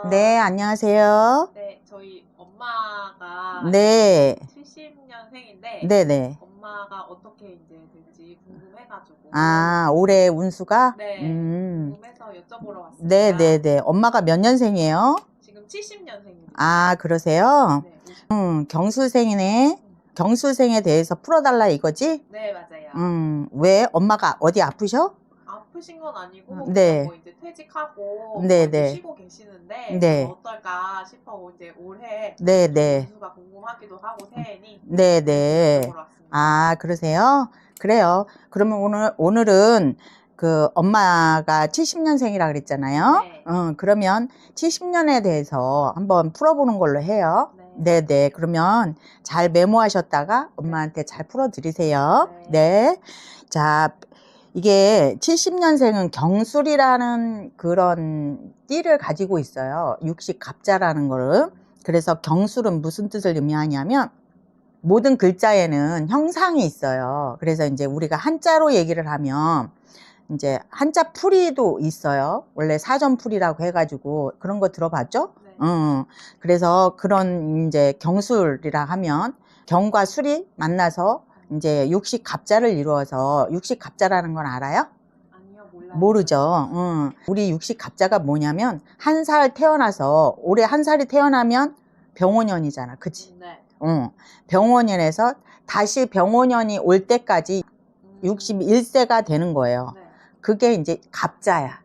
네, 안녕하세요. 네, 저희 엄마가 네, 70년생인데 네네. 엄마가 어떻게 이제 될지 궁금해가지고 아, 올해 운수가? 네, 궁금해서 여쭤보러 왔습니다. 네네네. 엄마가 몇 년생이에요? 지금 70년생입니다. 아, 그러세요? 네, 경술생이네. 경술생에 대해서 풀어달라 이거지? 네, 맞아요. 왜? 엄마가 어디 아프셔? 아프신 건 아니고 그냥 네, 뭐 이제 퇴직하고 뭐 이제 네네. 쉬고 계시는데 네, 어떨까 싶어 이제 올해 좀 네네. 운수가 궁금하기도 하고 새해니 네네. 여쭤보러 왔습니다. 아, 그러세요? 그래요. 그러면 오늘은 그 엄마가 70년생이라 그랬잖아요. 네. 그러면 70년에 대해서 한번 풀어보는 걸로 해요. 네. 네네. 그러면 잘 메모하셨다가 엄마한테 잘 풀어드리세요. 네. 네. 자, 이게 70년생은 경술이라는 그런 띠를 가지고 있어요. 육식갑자라는 거를. 그래서 경술은 무슨 뜻을 의미하냐면 모든 글자에는 형상이 있어요. 그래서 이제 우리가 한자로 얘기를 하면 이제 한자 풀이도 있어요. 원래 사전풀이라고 해가지고 그런 거 들어봤죠? 네. 그래서 그런 이제 경술이라 하면 경과 술이 만나서 이제 육식갑자를 이루어서 육식갑자라는 건 알아요? 아니요, 몰라요. 모르죠. 우리 육식갑자가 뭐냐면 한 살 태어나서 올해 한 살이 태어나면 병원년이잖아. 그치? 네. 병원년에서 다시 병원년이 올 때까지 61세가 되는 거예요. 네. 그게 이제 갑자야.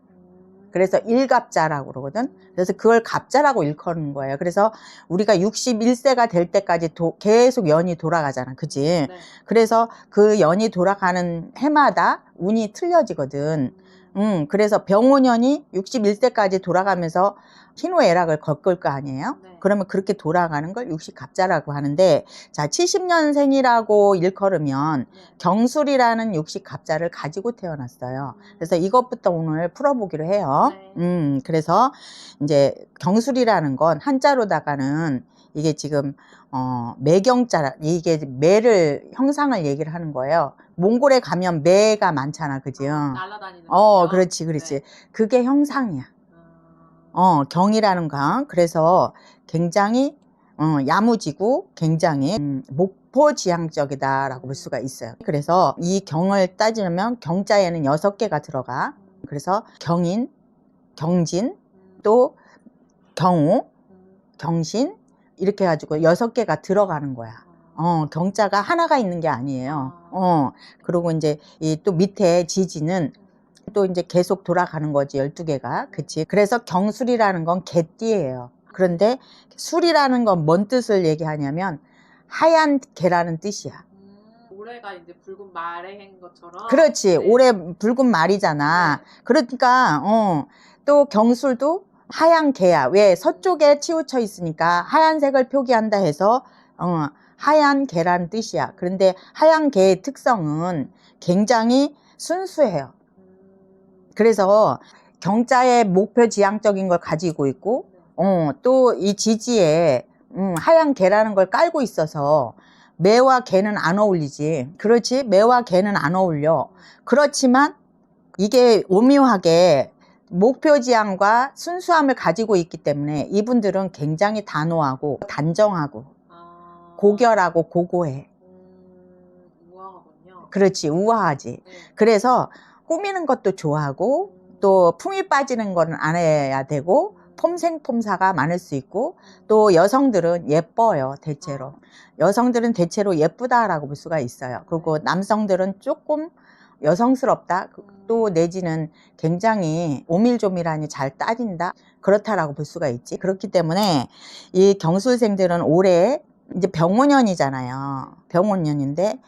그래서 일갑자라고 그러거든. 그래서 그걸 갑자라고 일컫는 거예요. 그래서 우리가 61세가 될 때까지 계속 연이 돌아가잖아. 그지? 네. 그래서 그 연이 돌아가는 해마다 운이 틀려지거든. 그래서 병오년이 61세까지 돌아가면서 희노애락을 겪을 거 아니에요? 네. 그러면 그렇게 돌아가는 걸 육식갑자라고 하는데, 자, 70년생이라고 일컬으면 네. 경술이라는 육식갑자를 가지고 태어났어요. 그래서 이것부터 오늘 풀어보기로 해요. 네. 그래서 이제 경술이라는 건 한자로다가는 이게 지금 매경자, 이게 매를 형상을 얘기를 하는 거예요. 몽골에 가면 매가 많잖아, 그지? 날아다니는 매요? 그렇지, 그렇지. 네. 그게 형상이야. 경이라는 강. 그래서 굉장히 야무지고 굉장히 목포지향적이다라고 볼 수가 있어요. 그래서 이 경을 따지면 경자에는 6개가 들어가. 그래서 경인, 경진, 또 경우, 경신 이렇게 해가지고 6개가 들어가는 거야. 경자가 하나가 있는 게 아니에요. 그리고 이제 이 또 밑에 지지는 또 이제 계속 돌아가는 거지, 12개가. 그치? 그래서 경술이라는 건 개띠예요. 그런데 술이라는 건 뭔 뜻을 얘기하냐면 하얀 개라는 뜻이야. 올해가 이제 붉은 말의 해인 것처럼. 그렇지. 네. 올해 붉은 말이잖아. 네. 그러니까 또 경술도 하얀 개야. 왜? 서쪽에 치우쳐 있으니까 하얀색을 표기한다 해서 하얀 개라는 뜻이야. 그런데 하얀 개의 특성은 굉장히 순수해요. 그래서 경자의 목표 지향적인 걸 가지고 있고 또 이 지지에 하얀 개라는 걸 깔고 있어서 매와 개는 안 어울리지. 그렇지? 매와 개는 안 어울려. 그렇지만 이게 오묘하게 목표 지향과 순수함을 가지고 있기 때문에 이분들은 굉장히 단호하고 단정하고 고결하고 고고해. 우아하군요. 그렇지, 우아하지. 네. 그래서 꾸미는 것도 좋아하고 또 품이 빠지는 건 안 해야 되고 폼생폼사가 많을 수 있고 또 여성들은 예뻐요, 대체로. 여성들은 대체로 예쁘다라고 볼 수가 있어요. 그리고 남성들은 조금 여성스럽다, 또 내지는 굉장히 오밀조밀하니 잘 따진다, 그렇다라고 볼 수가 있지. 그렇기 때문에 이 경술생들은 올해 이제 병오년이잖아요. 병오년인데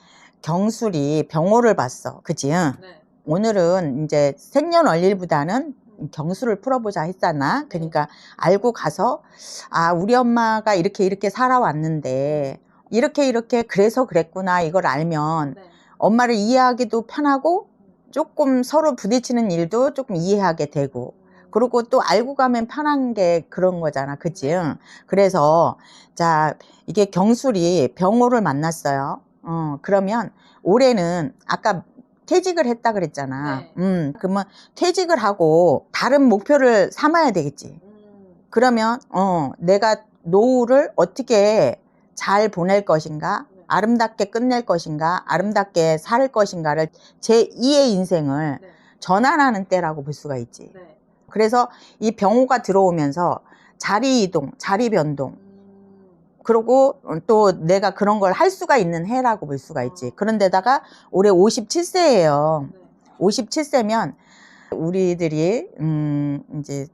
경술이 병호를 봤어. 그치? 네. 오늘은 이제 생년월일보다는 경술을 풀어보자 했잖아. 그러니까 알고 가서 우리 엄마가 이렇게 살아왔는데 이렇게 그래서 그랬구나, 이걸 알면 네. 엄마를 이해하기도 편하고 조금 서로 부딪히는 일도 조금 이해하게 되고, 그리고 또 알고 가면 편한 게 그런 거잖아. 그치? 그래서 자, 이게 경술이 병호를 만났어요. 그러면 올해는 아까 퇴직을 했다 그랬잖아. 네. 그러면 퇴직을 하고 다른 목표를 삼아야 되겠지. 그러면 내가 노후를 어떻게 잘 보낼 것인가, 네. 아름답게 끝낼 것인가, 아름답게 살 것인가를 제2의 인생을 네. 전환하는 때라고 볼 수가 있지. 네. 그래서 이 병호가 들어오면서 자리 이동, 자리 변동, 그리고 또 내가 그런 걸 할 수가 있는 해라고 볼 수가 있지. 그런데다가 올해 57세예요. 네. 57세면 우리들이 이제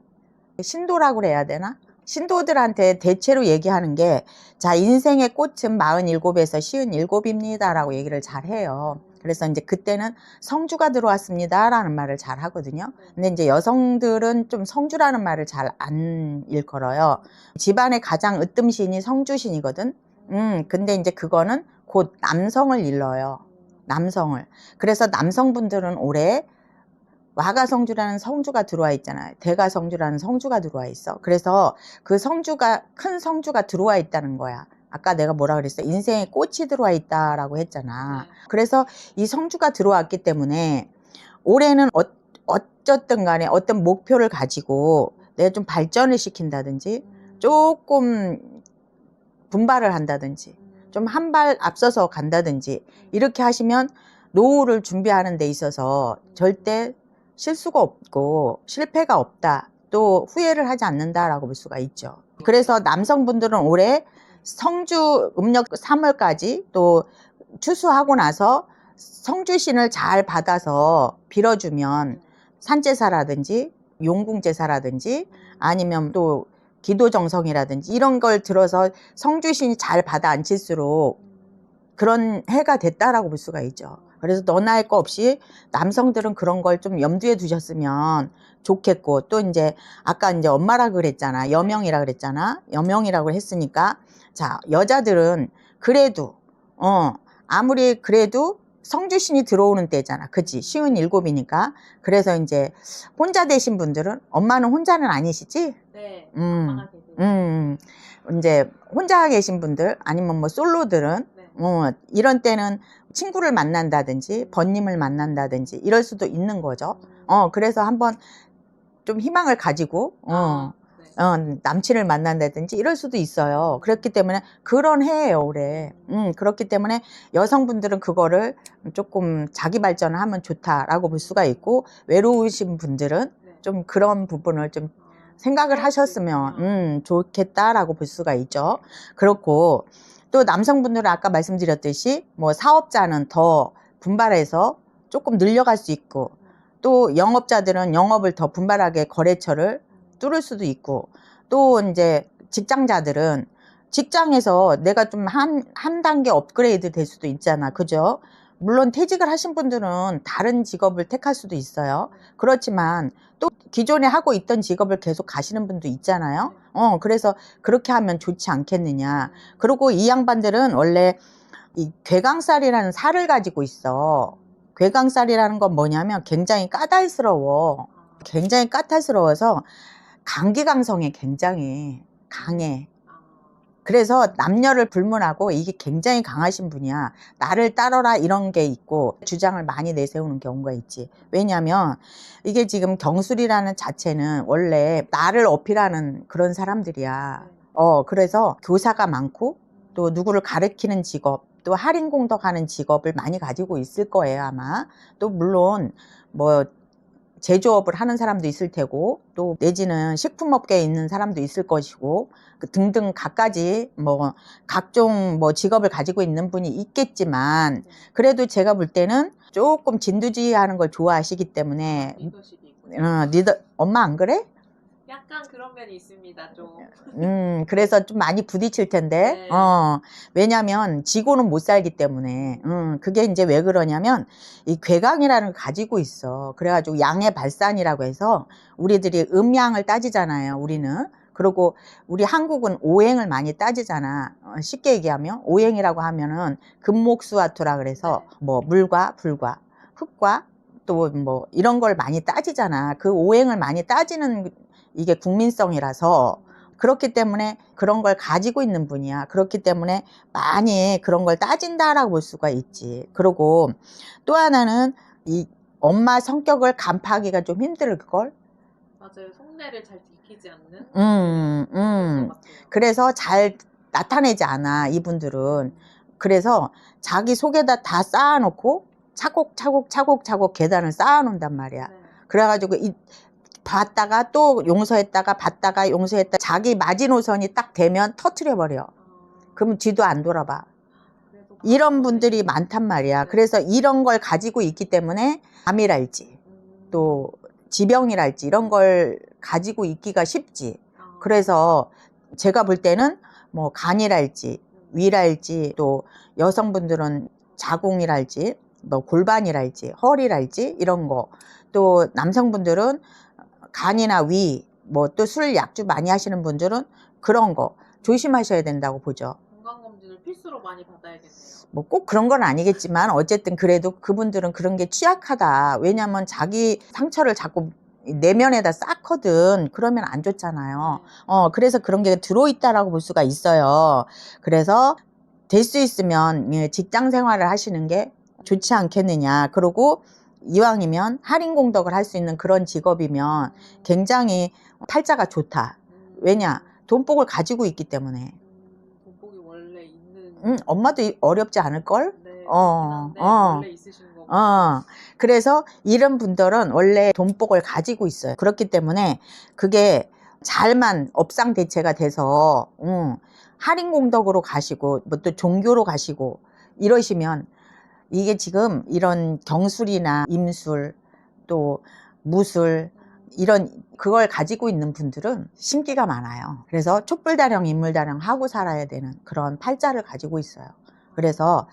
신도라고 그래야 되나? 신도들한테 대체로 얘기하는 게, 자, 인생의 꽃은 47에서 57입니다 라고 얘기를 잘 해요. 그래서 이제 그때는 성주가 들어왔습니다 라는 말을 잘 하거든요. 근데 이제 여성들은 좀 성주라는 말을 잘 안 일컬어요. 집안의 가장 으뜸신이 성주신이거든. 근데 이제 그거는 곧 남성을 일러요. 남성을. 그래서 남성분들은 올해 와가성주라는 성주가 들어와 있잖아요. 대가성주라는 성주가 들어와 있어. 그래서 그 성주가, 큰 성주가 들어와 있다는 거야. 아까 내가 뭐라 그랬어? 인생에 꽃이 들어와 있다라고 했잖아. 네. 그래서 이 성주가 들어왔기 때문에 올해는 어쨌든 간에 어떤 목표를 가지고 내가 좀 발전을 시킨다든지, 조금 분발을 한다든지, 좀 한 발 앞서서 간다든지, 이렇게 하시면 노후를 준비하는 데 있어서 절대 실수가 없고 실패가 없다, 또 후회를 하지 않는다라고 볼 수가 있죠. 그래서 남성분들은 올해 성주 음력 3월까지 또 추수하고 나서 성주신을 잘 받아서 빌어주면 산제사라든지 용궁제사라든지 아니면 또 기도정성이라든지 이런 걸 들어서 성주신이 잘 받아 앉힐수록 그런 해가 됐다라고 볼 수가 있죠. 그래서 너나 할 거 없이 남성들은 그런 걸 좀 염두에 두셨으면 좋겠고, 또 이제 아까 이제 엄마라 그랬잖아. 여명이라 그랬잖아. 여명이라고 했으니까, 자, 여자들은 그래도 아무리 그래도 성주신이 들어오는 때잖아. 그치? 57이니까. 그래서 이제 혼자 되신 분들은, 엄마는 혼자는 아니시지? 네. 음, 아빠가 되세요. 이제 혼자 계신 분들 아니면 뭐 솔로들은 네. 이런 때는 친구를 만난다든지 번님을 만난다든지 이럴 수도 있는 거죠. 그래서 한번 좀 희망을 가지고 네. 남친을 만난다든지 이럴 수도 있어요. 그렇기 때문에 그런 해예요, 올해. 그렇기 때문에 여성분들은 그거를 조금 자기 발전을 하면 좋다라고 볼 수가 있고, 외로우신 분들은 네. 좀 그런 부분을 좀 생각을 하셨으면 좋겠다라고 볼 수가 있죠. 그렇고 또 남성분들은 아까 말씀드렸듯이 뭐 사업자는 더 분발해서 조금 늘려갈 수 있고, 또 영업자들은 영업을 더 분발하게 거래처를 뚫을 수도 있고, 또 이제 직장자들은 직장에서 내가 좀 한 단계 업그레이드 될 수도 있잖아. 그죠? 물론 퇴직을 하신 분들은 다른 직업을 택할 수도 있어요. 그렇지만 또 기존에 하고 있던 직업을 계속 가시는 분도 있잖아요. 그래서 그렇게 하면 좋지 않겠느냐. 그리고 이 양반들은 원래 이 괴강살이라는 살을 가지고 있어. 괴강살이라는 건 뭐냐면 굉장히 까탈스러워. 굉장히 까탈스러워서 강기강성에 굉장히 강해. 그래서 남녀를 불문하고 이게 굉장히 강하신 분이야. 나를 따르라 이런 게 있고 주장을 많이 내세우는 경우가 있지. 왜냐하면 이게 지금 경술이라는 자체는 원래 나를 어필하는 그런 사람들이야. 그래서 교사가 많고 또 누구를 가르치는 직업, 또 할인공덕하는 직업을 많이 가지고 있을 거예요, 아마. 또 물론 뭐 제조업을 하는 사람도 있을 테고, 또 내지는 식품업계에 있는 사람도 있을 것이고, 등등 갖가지 뭐 각종 뭐 직업을 가지고 있는 분이 있겠지만, 그래도 제가 볼 때는 조금 진두지휘하는 걸 좋아하시기 때문에 리더십이 있군요. 엄마 안 그래? 약간 그런 면이 있습니다, 좀. 그래서 좀 많이 부딪힐 텐데, 네. 왜냐면 지고는 못 살기 때문에, 그게 이제 왜 그러냐면, 이 괴강이라는 걸 가지고 있어. 그래가지고 양의 발산이라고 해서, 우리들이 음양을 따지잖아요, 우리는. 그리고 우리 한국은 오행을 많이 따지잖아. 쉽게 얘기하면, 오행이라고 하면은, 금목수화토라 그래서, 네. 뭐, 물과 불과, 흙과, 또 뭐, 이런 걸 많이 따지잖아. 그 오행을 많이 따지는 이게 국민성이라서, 그렇기 때문에 그런 걸 가지고 있는 분이야. 그렇기 때문에 많이 그런 걸 따진다라고 볼 수가 있지. 그리고 또 하나는 이 엄마 성격을 간파하기가 좀 힘들걸? 맞아요. 속내를 잘 지키지 않는 음, 것 같아요. 그래서 잘 나타내지 않아, 이분들은. 그래서 자기 속에다 다 쌓아놓고 차곡차곡 계단을 쌓아놓는단 말이야. 네. 그래가지고 봤다가 또 용서했다가 봤다가 용서했다. 자기 마지노선이 딱 되면 터트려버려. 그러면 뒤도 안 돌아봐. 그래서 이런 분들이 많단 말이야. 네. 그래서 이런 걸 가지고 있기 때문에 암이랄지 또 지병이랄지 이런 걸 가지고 있기가 쉽지. 그래서 제가 볼 때는 뭐 간이랄지 위랄지 또 여성분들은 자궁이랄지 뭐 골반이랄지 허리랄지 이런 거, 또 남성분들은 간이나 위 뭐 또 술 약주 많이 하시는 분들은 그런 거 조심하셔야 된다고 보죠. 건강검진을 필수로 많이 받아야겠네요. 뭐 꼭 그런 건 아니겠지만 어쨌든 그래도 그분들은 그런 게 취약하다. 왜냐면 자기 상처를 자꾸 내면에다 쌓거든. 그러면 안 좋잖아요. 그래서 그런 게 들어있다라고 볼 수가 있어요. 그래서 될 수 있으면 직장 생활을 하시는 게 좋지 않겠느냐. 그리고 이왕이면 할인 공덕을 할 수 있는 그런 직업이면 굉장히 팔자가 좋다. 왜냐? 돈복을 가지고 있기 때문에. 돈복이 원래 있는. 엄마도 어렵지 않을걸? 네, 어, 그렇긴 한데 원래 있으신 거고. 그래서 이런 분들은 원래 돈복을 가지고 있어요. 그렇기 때문에 그게 잘만 업상 대체가 돼서, 할인 공덕으로 가시고, 뭐 또 종교로 가시고, 이러시면 이게 지금 이런 경술이나 임술, 또 무술, 이런 그걸 가지고 있는 분들은 신기가 많아요. 그래서 촛불다령 인물다령 하고 살아야 되는 그런 팔자를 가지고 있어요. 그래서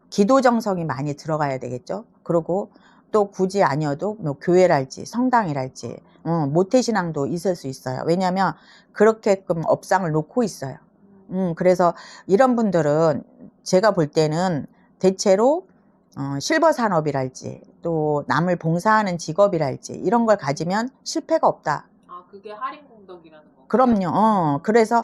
기도정성이 많이 들어가야 되겠죠. 그리고 또 굳이 아니어도 뭐 교회랄지 성당이랄지 모태신앙도 있을 수 있어요. 왜냐하면 그렇게끔 업상을 놓고 있어요. 그래서 이런 분들은 제가 볼 때는 대체로 실버 산업이랄지 또 남을 봉사하는 직업이랄지 이런 걸 가지면 실패가 없다. 아, 그게 할인 공덕이라는 거. 그럼요. 그래서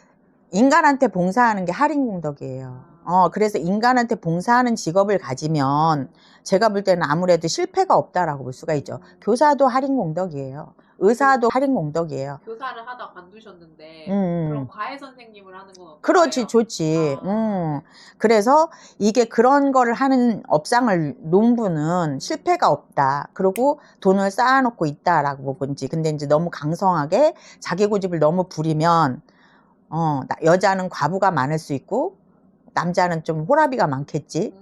인간한테 봉사하는 게 할인 공덕이에요. 그래서 인간한테 봉사하는 직업을 가지면 제가 볼 때는 아무래도 실패가 없다라고 볼 수가 있죠. 교사도 할인 공덕이에요. 의사도 할인 공덕이에요. 교사를 하다 관두셨는데 음. 그럼 과외 선생님을 하는 건 어떨까요? 그렇지, 좋지. 그래서 이게 그런 거를 하는 업상을 놓은 분은 실패가 없다. 그리고 돈을 쌓아놓고 있다라고 보건지. 근데 이제 너무 강성하게 자기 고집을 너무 부리면, 여자는 과부가 많을 수 있고, 남자는 좀 호라비가 많겠지.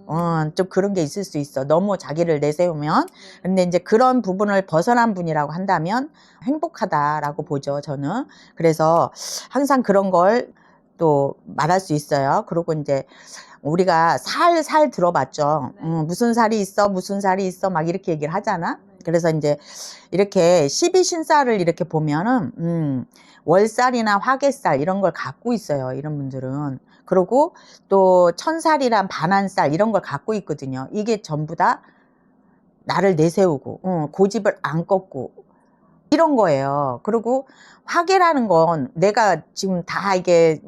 좀 그런 게 있을 수 있어. 너무 자기를 내세우면. 근데 이제 그런 부분을 벗어난 분이라고 한다면 행복하다라고 보죠, 저는. 그래서 항상 그런 걸 또 말할 수 있어요. 그리고 이제 우리가 살 들어봤죠. 무슨 살이 있어, 무슨 살이 있어, 막 이렇게 얘기를 하잖아. 그래서 이제 이렇게 12신살을 이렇게 보면은, 월살이나 화개살 이런 걸 갖고 있어요. 이런 분들은. 그리고 또 천살이란 반한살 이런 걸 갖고 있거든요. 이게 전부 다 나를 내세우고, 고집을 안 꺾고, 이런 거예요. 그리고 화계라는 건 내가 지금 다 이게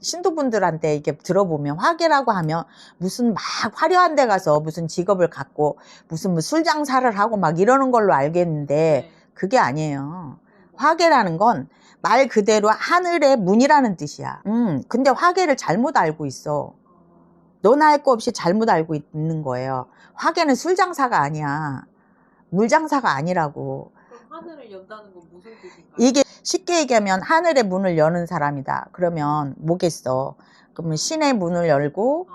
신도분들한테 이렇게 들어보면 화계라고 하면 무슨 막 화려한 데 가서 무슨 직업을 갖고 무슨 뭐 술장사를 하고 막 이러는 걸로 알겠는데 그게 아니에요. 화계라는 건 말 그대로 하늘의 문이라는 뜻이야. 근데 화계를 잘못 알고 있어. 너나 할 거 없이 잘못 알고 있는 거예요. 화계는 술장사가 아니야. 물장사가 아니라고. 그럼 하늘을 연다는 건 무슨 뜻인가요? 이게 쉽게 얘기하면 하늘의 문을 여는 사람이다. 그러면 뭐겠어? 그러면 신의 문을 열고,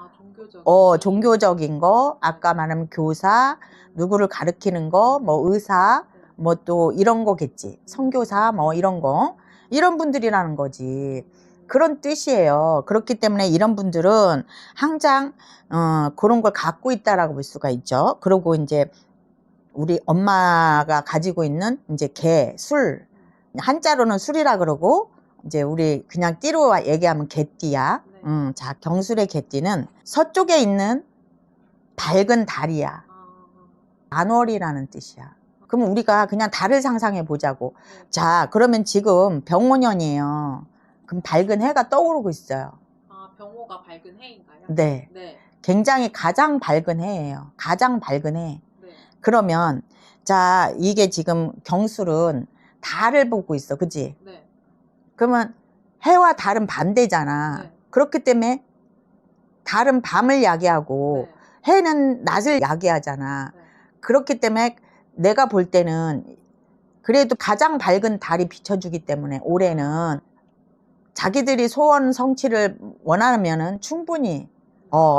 종교적인 거, 아까 말하면 교사, 누구를 가르치는 거, 뭐 의사, 뭐 또 이런 거겠지. 선교사, 뭐 이런 거. 이런 분들이라는 거지. 그런 뜻이에요. 그렇기 때문에 이런 분들은 항상, 그런 걸 갖고 있다라고 볼 수가 있죠. 그리고 이제 우리 엄마가 가지고 있는 이제 개, 술. 한자로는 술이라 그러고, 이제 우리 그냥 띠로 얘기하면 개띠야. 자, 경술의 개띠는 서쪽에 있는 밝은 달이야. 안월이라는 뜻이야. 그럼 우리가 그냥 달을 상상해 보자고. 자, 그러면 지금 병오년이에요. 그럼 밝은 해가 떠오르고 있어요. 아, 병호가 밝은 해인가요? 네. 굉장히 가장 밝은 해예요. 가장 밝은 해. 그러면 자, 이게 지금 경술은 달을 보고 있어. 그치? 네. 그러면 해와 달은 반대잖아. 네. 그렇기 때문에 달은 밤을 야기하고 네. 해는 낮을 야기하잖아. 네. 그렇기 때문에 내가 볼 때는 그래도 가장 밝은 달이 비춰주기 때문에 올해는 자기들이 소원 성취를 원하면은 충분히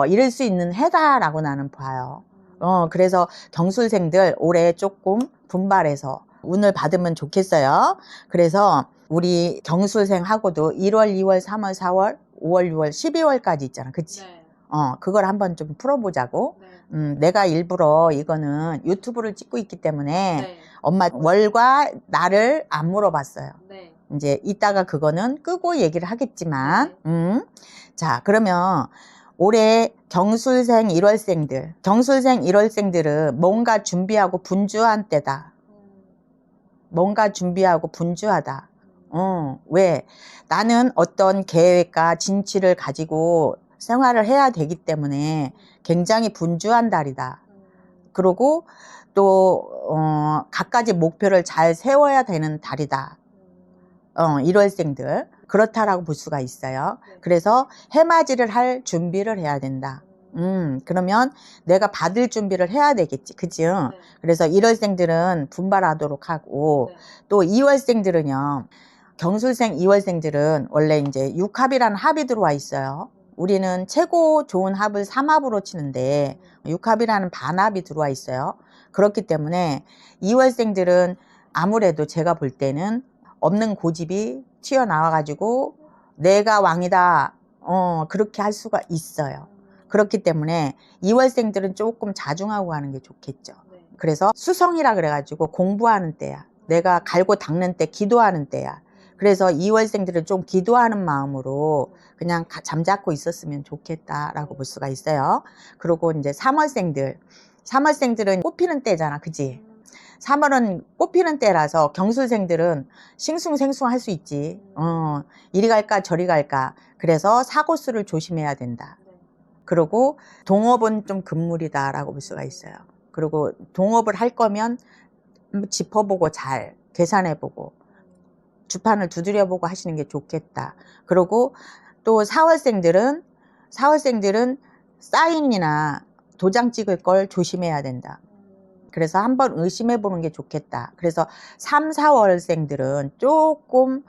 이룰 수 있는 해다라고 나는 봐요. 그래서 경술생들 올해 조금 분발해서 운을 받으면 좋겠어요. 그래서 우리 경술생하고도 1월, 2월, 3월, 4월, 5월, 6월, 12월까지 있잖아. 그치? 네. 그걸 한번 좀 풀어보자고. 네. 내가 일부러 이거는 유튜브를 찍고 있기 때문에 네. 엄마 월과 날을 안 물어봤어요. 네. 이제 이따가 그거는 끄고 얘기를 하겠지만, 자, 그러면 올해 경술생 1월생들은 뭔가 준비하고 분주한 때다. 뭔가 준비하고 분주하다. 왜? 나는 어떤 계획과 진취를 가지고 생활을 해야 되기 때문에 굉장히 분주한 달이다. 그리고 또 갖가지 목표를 잘 세워야 되는 달이다. 1월생들 그렇다라고 볼 수가 있어요. 그래서 해맞이를 할 준비를 해야 된다. 그러면 내가 받을 준비를 해야 되겠지. 그죠? 네. 그래서 1월생들은 분발하도록 하고, 네. 또 2월생들은요, 경술생 2월생들은 원래 이제 6합이라는 합이 들어와 있어요. 우리는 최고 좋은 합을 3합으로 치는데 6합이라는 반합이 들어와 있어요. 그렇기 때문에 2월생들은 아무래도 제가 볼 때는 없는 고집이 튀어나와가지고 내가 왕이다. 그렇게 할 수가 있어요. 그렇기 때문에 2월생들은 조금 자중하고 가는 게 좋겠죠. 네. 그래서 수성이라 그래가지고 공부하는 때야. 내가 갈고 닦는 때 기도하는 때야. 그래서 2월생들은 좀 기도하는 마음으로 그냥 잠자코 있었으면 좋겠다라고 볼 수가 있어요. 그리고 이제 3월생들은 꽃피는 때잖아. 그지? 3월은 꽃피는 때라서 경술생들은 싱숭생숭 할 수 있지. 이리 갈까 저리 갈까. 그래서 사고수를 조심해야 된다. 그리고 동업은 좀 금물이다라고 볼 수가 있어요. 그리고 동업을 할 거면 짚어보고 잘 계산해보고 주판을 두드려보고 하시는 게 좋겠다. 그리고 또 4월생들은 사인이나 도장 찍을 걸 조심해야 된다. 그래서 한번 의심해 보는 게 좋겠다. 그래서 3, 4월생들은 조금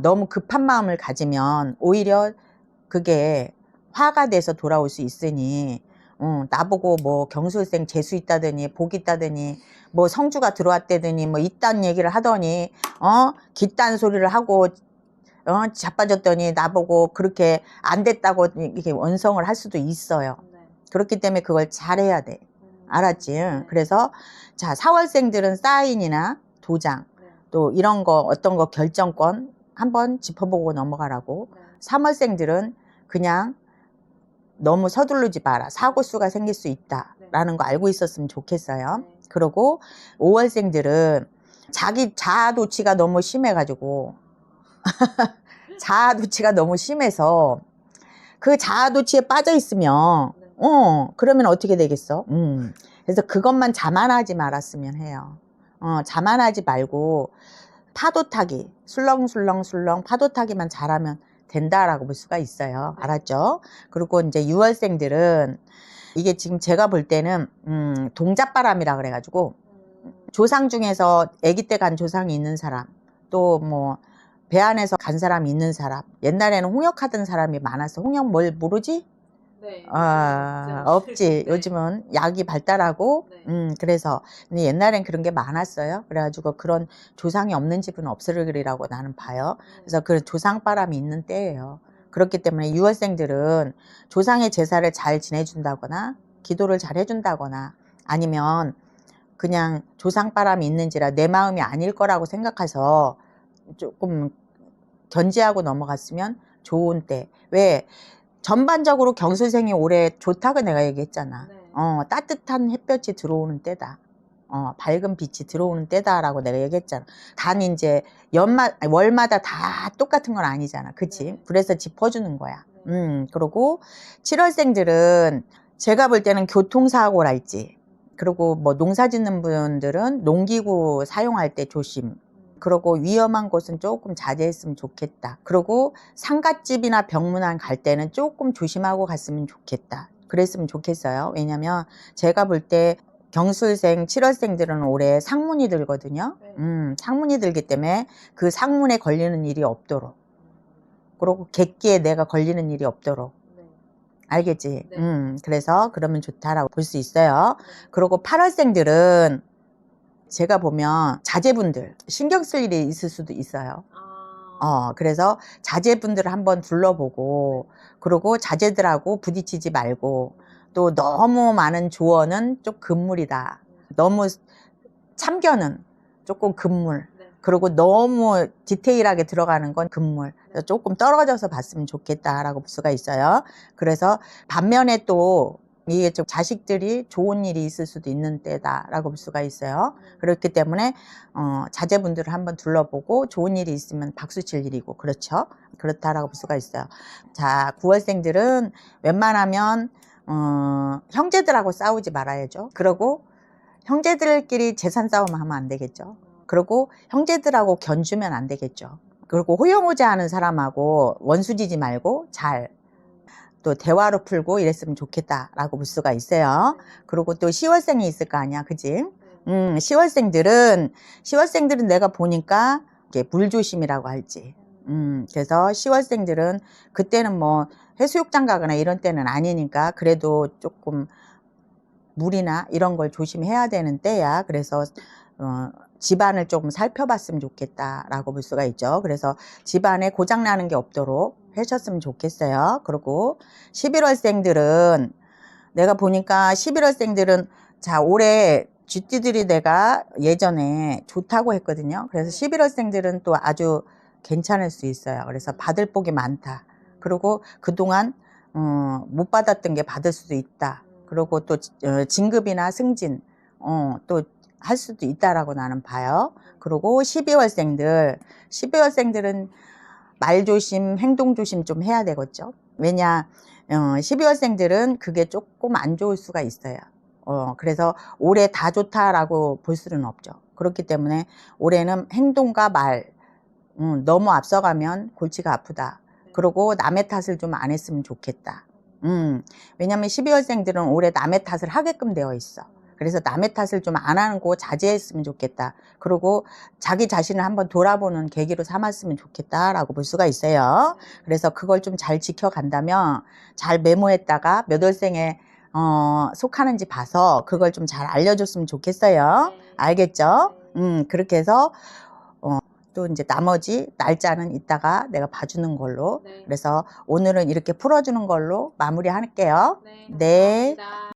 너무 급한 마음을 가지면 오히려 그게 화가 돼서 돌아올 수 있으니 나보고 뭐 경술생 재수 있다더니 복 있다더니 뭐 성주가 들어왔다더니 뭐 이딴 얘기를 하더니 깃딴 소리를 하고 자빠졌더니 나보고 그렇게 안 됐다고 이렇게 원성을 할 수도 있어요. 네. 그렇기 때문에 그걸 잘해야 돼. 알았지? 네. 그래서 자 4월생들은 사인이나 도장 네. 또 이런 거 어떤 거 결정권 한번 짚어보고 넘어가라고. 네. 3월생들은 그냥 너무 서두르지 마라. 사고수가 생길 수 있다라는 거 알고 있었으면 좋겠어요. 네. 그리고 5월생들은 자기 자아도취가 너무 심해가지고 자아도취가 너무 심해서 그 자아도취에 빠져 있으면 그러면 어떻게 되겠어? 그래서 그것만 자만하지 말았으면 해요. 자만하지 말고 파도 타기, 술렁술렁 파도 타기만 잘하면 된다라고 볼 수가 있어요. 네. 알았죠? 그리고 이제 6월생들은 이게 지금 제가 볼 때는 동잣바람이라 그래가지고 조상 중에서 아기 때 간 조상이 있는 사람, 또 뭐 배 안에서 간 사람이 있는 사람, 옛날에는 홍역하던 사람이 많았어. 홍역 뭘 모르지? 네. 없지. 네. 요즘은 약이 발달하고, 네. 그래서. 근데 옛날엔 그런 게 많았어요. 그래가지고 그런 조상이 없는 집은 없으리라고 나는 봐요. 그래서 그 조상바람이 있는 때예요. 그렇기 때문에 6월생들은 조상의 제사를 잘 지내준다거나, 기도를 잘 해준다거나, 아니면 그냥 조상바람이 있는지라 내 마음이 아닐 거라고 생각해서 조금 견제하고 넘어갔으면 좋은 때. 왜? 전반적으로 경술생이 올해 좋다고 내가 얘기했잖아. 네. 따뜻한 햇볕이 들어오는 때다. 밝은 빛이 들어오는 때다라고 내가 얘기했잖아. 단 이제 월마다 다 똑같은 건 아니잖아. 그치? 네. 그래서 짚어주는 거야. 네. 그리고 7월생들은 제가 볼 때는 교통사고랄지, 그리고 뭐 농사 짓는 분들은 농기구 사용할 때 조심. 그리고 위험한 곳은 조금 자제했으면 좋겠다. 그리고 상갓집이나 병문안 갈 때는 조금 조심하고 갔으면 좋겠다. 그랬으면 좋겠어요. 왜냐면 제가 볼 때 경술생, 7월생들은 올해 상문이 들거든요. 네. 상문이 들기 때문에 그 상문에 걸리는 일이 없도록. 그리고 객기에 내가 걸리는 일이 없도록. 네. 알겠지? 네. 그래서 그러면 좋다라고 볼 수 있어요. 네. 그리고 8월생들은 제가 보면 자제분들 신경 쓸 일이 있을 수도 있어요. 그래서 자제분들을 한번 둘러보고, 그리고 자제들하고 부딪히지 말고, 또 너무 많은 조언은 좀 금물이다. 너무 참견은 조금 금물. 네. 그리고 너무 디테일하게 들어가는 건 금물. 그래서 조금 떨어져서 봤으면 좋겠다라고 볼 수가 있어요. 그래서 반면에 또 이게 좀 자식들이 좋은 일이 있을 수도 있는 때다라고 볼 수가 있어요. 그렇기 때문에 자제분들을 한번 둘러보고 좋은 일이 있으면 박수 칠 일이고, 그렇죠? 그렇다라고 볼 수가 있어요. 자, 9월생들은 웬만하면 형제들하고 싸우지 말아야죠. 그리고 형제들끼리 재산 싸움 하면 안 되겠죠. 그리고 형제들하고 견주면 안 되겠죠. 그리고 호영호재하는 사람하고 원수지지 말고 잘 또 대화로 풀고 이랬으면 좋겠다라고 볼 수가 있어요. 그리고 또 10월생이 있을 거 아니야, 그지? 10월생들은 내가 보니까 이게 물조심이라고 할지. 그래서 10월생들은 그때는 뭐 해수욕장 가거나 이런 때는 아니니까 그래도 조금 물이나 이런 걸 조심해야 되는 때야. 그래서 집안을 조금 살펴봤으면 좋겠다라고 볼 수가 있죠. 그래서 집안에 고장나는 게 없도록 하셨으면 좋겠어요. 그리고 11월생들은 내가 보니까 11월생들은 자, 올해 쥐띠들이 내가 예전에 좋다고 했거든요. 그래서 11월생들은 또 아주 괜찮을 수 있어요. 그래서 받을 복이 많다. 그리고 그동안 못 받았던 게 받을 수도 있다. 그리고 또 진급이나 승진 또 할 수도 있다라고 나는 봐요. 그리고 12월생들은 말 조심, 행동 조심 좀 해야 되겠죠. 왜냐, 12월생들은 그게 조금 안 좋을 수가 있어요. 그래서 올해 다 좋다라고 볼 수는 없죠. 그렇기 때문에 올해는 행동과 말, 너무 앞서가면 골치가 아프다. 그리고 남의 탓을 좀 안 했으면 좋겠다. 왜냐면 12월생들은 올해 남의 탓을 하게끔 되어 있어. 그래서 남의 탓을 좀 안 하는 거 자제했으면 좋겠다. 그리고 자기 자신을 한번 돌아보는 계기로 삼았으면 좋겠다라고 볼 수가 있어요. 그래서 그걸 좀 잘 지켜간다면 잘 메모했다가 몇 월생에 속하는지 봐서 그걸 좀 잘 알려줬으면 좋겠어요. 알겠죠? 그렇게 해서 또 이제 나머지 날짜는 이따가 내가 봐주는 걸로. 네. 그래서 오늘은 이렇게 풀어주는 걸로 마무리할게요. 네. 네. 감사합니다.